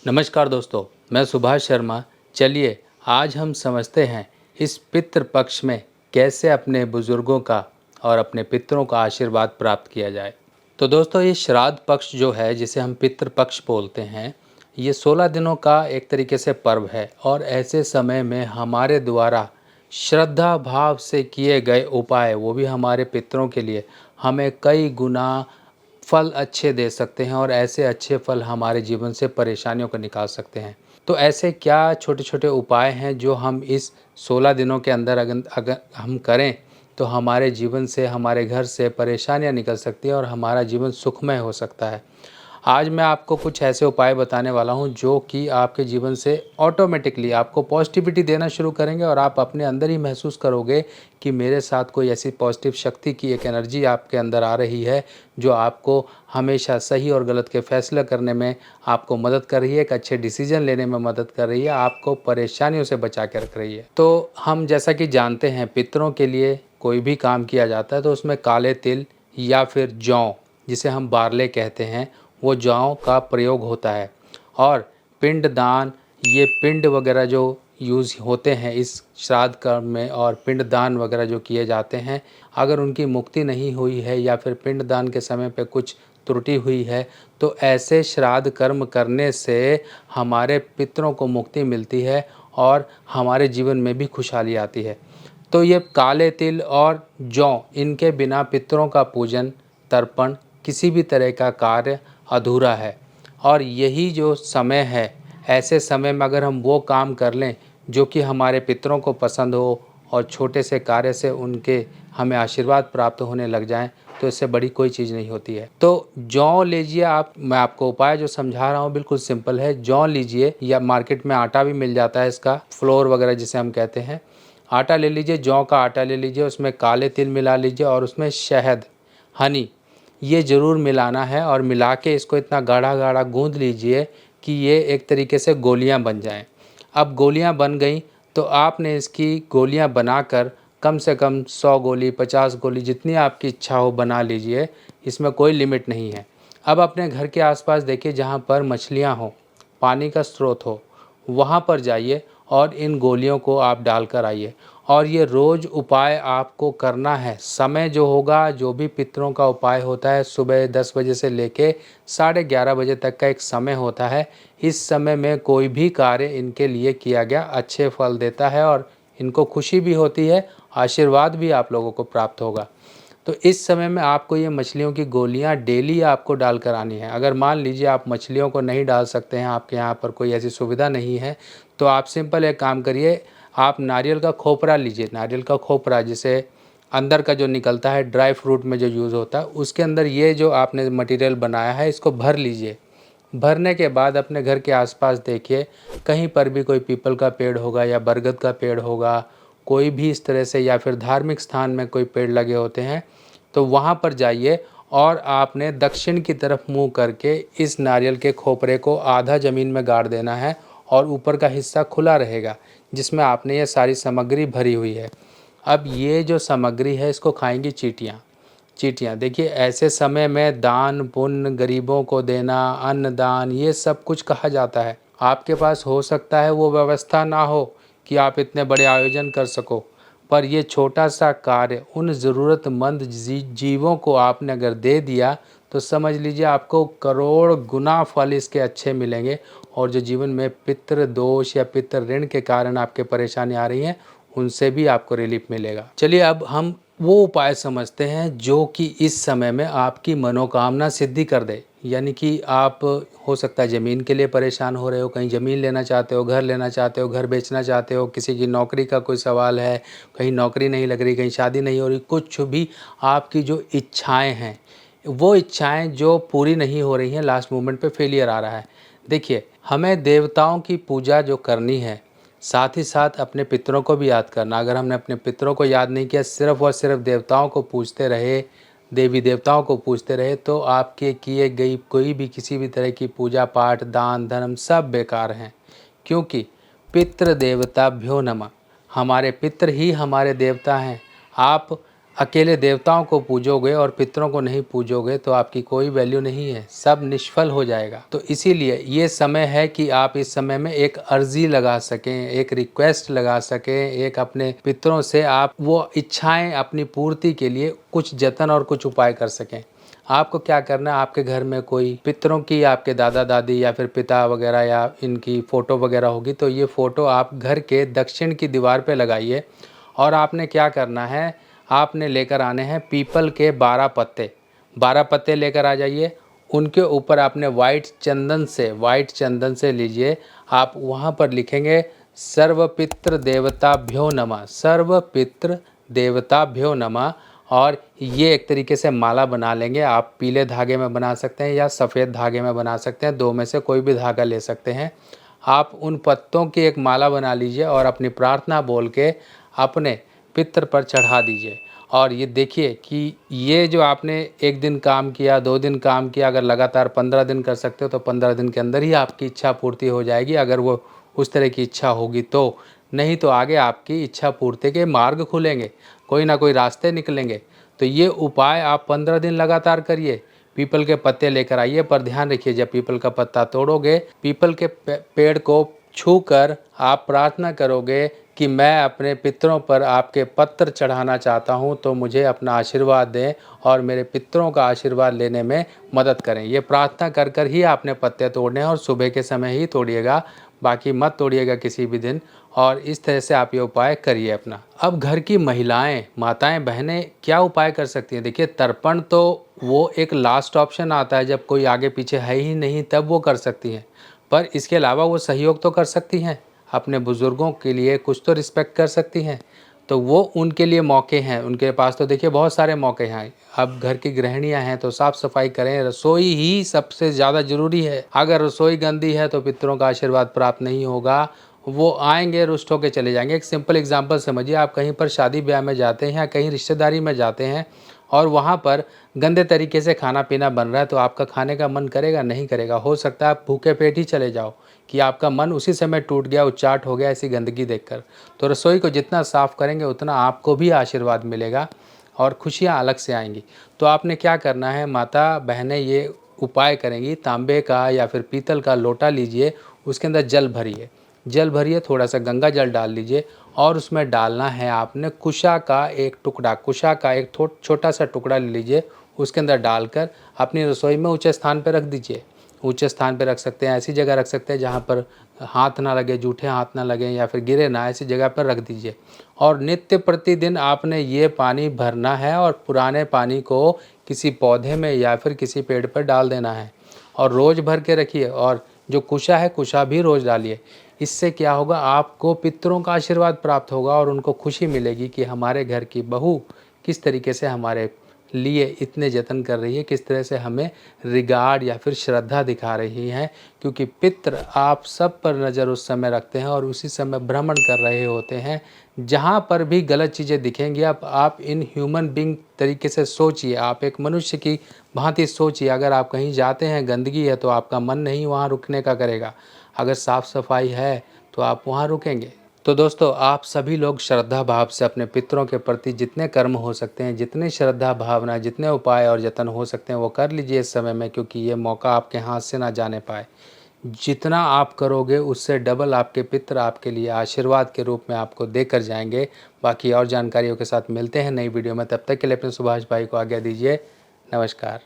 नमस्कार दोस्तों, मैं सुभाष शर्मा। चलिए आज हम समझते हैं इस पितृ पक्ष में कैसे अपने बुजुर्गों का और अपने पितरों का आशीर्वाद प्राप्त किया जाए। तो दोस्तों, ये श्राद्ध पक्ष जो है जिसे हम पितृ पक्ष बोलते हैं, ये 16 दिनों का एक तरीके से पर्व है और ऐसे समय में हमारे द्वारा श्रद्धा भाव से किए गए उपाय, वो भी हमारे पितरों के लिए, हमें कई गुना फल अच्छे दे सकते हैं और ऐसे अच्छे फल हमारे जीवन से परेशानियों को निकाल सकते हैं। तो ऐसे क्या छोटे-छोटे उपाय हैं जो हम इस 16 दिनों के अंदर अगर अगर हम करें तो हमारे जीवन से, हमारे घर से परेशानियाँ निकल सकती हैं और हमारा जीवन सुखमय हो सकता है। आज मैं आपको कुछ ऐसे उपाय बताने वाला हूँ जो कि आपके जीवन से ऑटोमेटिकली आपको पॉजिटिविटी देना शुरू करेंगे और आप अपने अंदर ही महसूस करोगे कि मेरे साथ कोई ऐसी पॉजिटिव शक्ति की एक एनर्जी आपके अंदर आ रही है जो आपको हमेशा सही और गलत के फैसले करने में आपको मदद कर रही है, एक अच्छे डिसीजन लेने में मदद कर रही है, आपको परेशानियों से बचा के रख रही है। तो हम जैसा कि जानते हैं, पितरों के लिए कोई भी काम किया जाता है तो उसमें काले तिल या फिर जौ, जिसे हम बारले कहते हैं, वो जौ का प्रयोग होता है। और पिंड दान, ये पिंड वगैरह जो यूज़ होते हैं इस श्राद्ध कर्म में, और पिंड दान वगैरह जो किए जाते हैं, अगर उनकी मुक्ति नहीं हुई है या फिर पिंड दान के समय पे कुछ त्रुटि हुई है तो ऐसे श्राद्ध कर्म करने से हमारे पितरों को मुक्ति मिलती है और हमारे जीवन में भी खुशहाली आती है। तो ये काले तिल और जौ, इनके बिना पितरों का पूजन, तर्पण, किसी भी तरह का कार्य अधूरा है। और यही जो समय है, ऐसे समय में अगर हम वो काम कर लें जो कि हमारे पितरों को पसंद हो और छोटे से कार्य से उनके हमें आशीर्वाद प्राप्त होने लग जाएं, तो इससे बड़ी कोई चीज़ नहीं होती है। तो जौ लीजिए आप, मैं आपको उपाय जो समझा रहा हूँ बिल्कुल सिंपल है। जौ लीजिए, या मार्केट में आटा भी मिल जाता है इसका, फ्लोर वगैरह जिसे हम कहते हैं। आटा ले लीजिए, जौ का आटा ले लीजिए, उसमें काले तिल मिला लीजिए और उसमें शहद, हनी, ये ज़रूर मिलाना है। और मिला के इसको इतना गाढ़ा गाढ़ा गूँध लीजिए कि ये एक तरीके से गोलियां बन जाएं। अब गोलियां बन गई तो आपने इसकी गोलियां बनाकर कम से कम 100 गोली, 50 गोली, जितनी आपकी इच्छा हो बना लीजिए, इसमें कोई लिमिट नहीं है। अब अपने घर के आसपास देखिए, जहाँ पर मछलियाँ हों, पानी का स्रोत हो, वहाँ पर जाइए और इन गोलियों को आप डालकर आइए। और ये रोज़ उपाय आपको करना है। समय जो होगा, जो भी पितरों का उपाय होता है, सुबह 10 बजे से लेके 11:30 बजे तक का एक समय होता है। इस समय में कोई भी कार्य इनके लिए किया गया अच्छे फल देता है और इनको खुशी भी होती है, आशीर्वाद भी आप लोगों को प्राप्त होगा। तो इस समय में आपको ये मछलियों की गोलियां डेली आपको डाल कर आनी है। अगर मान लीजिए आप मछलियों को नहीं डाल सकते हैं, आपके यहाँ पर कोई ऐसी सुविधा नहीं है, तो आप सिंपल एक काम करिए, आप नारियल का खोपरा लीजिए। नारियल का खोपरा, जिसे अंदर का जो निकलता है, ड्राई फ्रूट में जो यूज़ होता है, उसके अंदर ये जो आपने मटेरियल बनाया है इसको भर लीजिए। भरने के बाद अपने घर के आसपास देखिए, कहीं पर भी कोई पीपल का पेड़ होगा या बरगद का पेड़ होगा, कोई भी इस तरह से, या फिर धार्मिक स्थान में कोई पेड़ लगे होते हैं, तो वहाँ पर जाइए और आपने दक्षिण की तरफ मुँह करके इस नारियल के खोपरे को आधा ज़मीन में गाड़ देना है और ऊपर का हिस्सा खुला रहेगा जिसमें आपने ये सारी सामग्री भरी हुई है। अब ये जो सामग्री है इसको खाएंगी चींटियाँ। चींटियाँ देखिए, ऐसे समय में दान पुण्य, गरीबों को देना, अन्नदान, ये सब कुछ कहा जाता है। आपके पास हो सकता है वो व्यवस्था ना हो कि आप इतने बड़े आयोजन कर सको, पर ये छोटा सा कार्य उन ज़रूरतमंद जीवों को आपने अगर दे दिया तो समझ लीजिए आपको करोड़ गुना फल इसके अच्छे मिलेंगे। और जो जीवन में पितृ दोष या पितृ ऋण के कारण आपके परेशानी आ रही हैं, उनसे भी आपको रिलीफ मिलेगा। चलिए अब हम वो उपाय समझते हैं जो कि इस समय में आपकी मनोकामना सिद्धि कर दे। यानी कि आप, हो सकता है ज़मीन के लिए परेशान हो रहे हो, कहीं ज़मीन लेना चाहते हो, घर लेना चाहते हो, घर बेचना चाहते हो, किसी की नौकरी का कोई सवाल है, कहीं नौकरी नहीं लग रही, कहीं शादी नहीं हो रही, कुछ भी आपकी जो इच्छाएं हैं, वो इच्छाएं जो पूरी नहीं हो रही हैं, लास्ट मोमेंट पे फेलियर आ रहा है। देखिए, हमें देवताओं की पूजा जो करनी है, साथ ही साथ अपने पितरों को भी याद करना। अगर हमने अपने पितरों को याद नहीं किया, सिर्फ़ और सिर्फ देवताओं को पूजते रहे, देवी देवताओं को पूजते रहे, तो आपके किए गई कोई भी किसी भी तरह की पूजा पाठ, दान धर्म सब बेकार हैं। क्योंकि पितृ देवताभ्यो नमः, हमारे पितृ ही हमारे देवता हैं। आप अकेले देवताओं को पूजोगे और पितरों को नहीं पूजोगे तो आपकी कोई वैल्यू नहीं है, सब निष्फल हो जाएगा। तो इसीलिए ये समय है कि आप इस समय में एक अर्जी लगा सकें, एक रिक्वेस्ट लगा सकें, एक अपने पितरों से आप वो इच्छाएं अपनी पूर्ति के लिए कुछ जतन और कुछ उपाय कर सकें। आपको क्या करना है, आपके घर में कोई पितरों की, आपके दादा दादी या फिर पिता वगैरह या इनकी फ़ोटो वगैरह होगी तो ये फ़ोटो आप घर के दक्षिण की दीवार पे लगाइए। और आपने क्या करना है, आपने लेकर आने हैं पीपल के 12 पत्ते। 12 पत्ते लेकर आ जाइए। उनके ऊपर आपने वाइट चंदन से लीजिए, आप वहाँ पर लिखेंगे सर्वपितृ देवताभ्यो नमः, सर्वपितृ देवताभ्यो नमः। और ये एक तरीके से माला बना लेंगे। आप पीले धागे में बना सकते हैं या सफ़ेद धागे में बना सकते हैं, दो में से कोई भी धागा ले सकते हैं। आप उन पत्तों की एक माला बना लीजिए और अपनी प्रार्थना बोल के अपने पितर पर चढ़ा दीजिए। और ये देखिए कि ये जो आपने एक दिन काम किया, 2 दिन काम किया, अगर लगातार 15 दिन कर सकते हो तो 15 दिन के अंदर ही आपकी इच्छा पूर्ति हो जाएगी, अगर वो उस तरह की इच्छा होगी तो। नहीं तो आगे आपकी इच्छा पूर्ति के मार्ग खुलेंगे, कोई ना कोई रास्ते निकलेंगे। तो ये उपाय आप 15 दिन लगातार करिए। पीपल के पत्ते लेकर आइए, पर ध्यान रखिए जब पीपल का पत्ता तोड़ोगे, पीपल के पेड़ को छूकर आप प्रार्थना करोगे कि मैं अपने पितरों पर आपके पत्र चढ़ाना चाहता हूँ, तो मुझे अपना आशीर्वाद दें और मेरे पितरों का आशीर्वाद लेने में मदद करें। ये प्रार्थना कर कर ही आपने पत्ते तोड़ने हैं और सुबह के समय ही तोड़िएगा, बाकी मत तोड़िएगा किसी भी दिन। और इस तरह से आप ये उपाय करिए अपना। अब घर की महिलाएं, माताएं, बहनें क्या उपाय कर सकती हैं? देखिए, तर्पण तो वो एक लास्ट ऑप्शन आता है, जब कोई आगे पीछे है ही नहीं तब वो कर सकती हैं। पर इसके अलावा वो सहयोग तो कर सकती हैं, अपने बुज़ुर्गों के लिए कुछ तो रिस्पेक्ट कर सकती हैं। तो वो उनके लिए मौके हैं, उनके पास तो देखिए बहुत सारे मौके हैं। अब घर की गृहिणियां हैं तो साफ़ सफाई करें, रसोई ही सबसे ज़्यादा ज़रूरी है। अगर रसोई गंदी है तो पितरों का आशीर्वाद प्राप्त नहीं होगा, वो आएंगे रुष्ट होकर चले जाएंगे। एक सिंपल एग्जांपल समझिए, आप कहीं पर शादी ब्याह में जाते हैं या कहीं रिश्तेदारी में जाते हैं और वहाँ पर गंदे तरीके से खाना पीना बन रहा है, तो आपका खाने का मन करेगा? नहीं करेगा। हो सकता है आप भूखे पेट ही चले जाओ कि आपका मन उसी समय टूट गया, उच्चाट हो गया ऐसी गंदगी देखकर। तो रसोई को जितना साफ़ करेंगे उतना आपको भी आशीर्वाद मिलेगा और खुशियाँ अलग से आएंगी। तो आपने क्या करना है, माता बहनें ये उपाय करेंगी, तांबे का या फिर पीतल का लोटा लीजिए, उसके अंदर जल भरिए, थोड़ा सा गंगा जल डाल लीजिए और उसमें डालना है आपने कुशा का एक टुकड़ा, कुशा का एक छोटा सा टुकड़ा ले लीजिए, उसके अंदर डालकर अपनी रसोई में ऊंचे स्थान पर रख दीजिए। ऊंचे स्थान पर रख सकते हैं, ऐसी जगह रख सकते हैं जहाँ पर हाथ ना लगे, जूठे हाथ ना लगे या फिर गिरे ना, ऐसी जगह पर रख दीजिए। और नित्य प्रतिदिन आपने ये पानी भरना है और पुराने पानी को किसी पौधे में या फिर किसी पेड़ पर डाल देना है और रोज़ भर के रखिए। और जो कुशा है, कुशा भी रोज़ डालिए। इससे क्या होगा, आपको पितरों का आशीर्वाद प्राप्त होगा और उनको खुशी मिलेगी कि हमारे घर की बहू किस तरीके से हमारे लिए इतने जतन कर रही है, किस तरह से हमें रिगार्ड या फिर श्रद्धा दिखा रही हैं। क्योंकि पितृ आप सब पर नज़र उस समय रखते हैं और उसी समय भ्रमण कर रहे होते हैं। जहाँ पर भी गलत चीज़ें दिखेंगी, आप इन ह्यूमन बीइंग तरीके से सोचिए, आप एक मनुष्य की भांति सोचिए। अगर आप कहीं जाते हैं, गंदगी है, तो आपका मन नहीं वहाँ रुकने का करेगा। अगर साफ़ सफाई है तो आप वहाँ रुकेंगे। तो दोस्तों, आप सभी लोग श्रद्धा भाव से अपने पितरों के प्रति जितने कर्म हो सकते हैं, जितने श्रद्धा भावना, जितने उपाय और जतन हो सकते हैं वो कर लीजिए इस समय में, क्योंकि ये मौका आपके हाथ से ना जाने पाए। जितना आप करोगे उससे डबल आपके पितर आपके लिए आशीर्वाद के रूप में आपको देकर जाएंगे। बाकी और जानकारियों के साथ मिलते हैं नई वीडियो में, तब तक के लिए अपने सुभाष भाई को आज्ञा दीजिए। नमस्कार।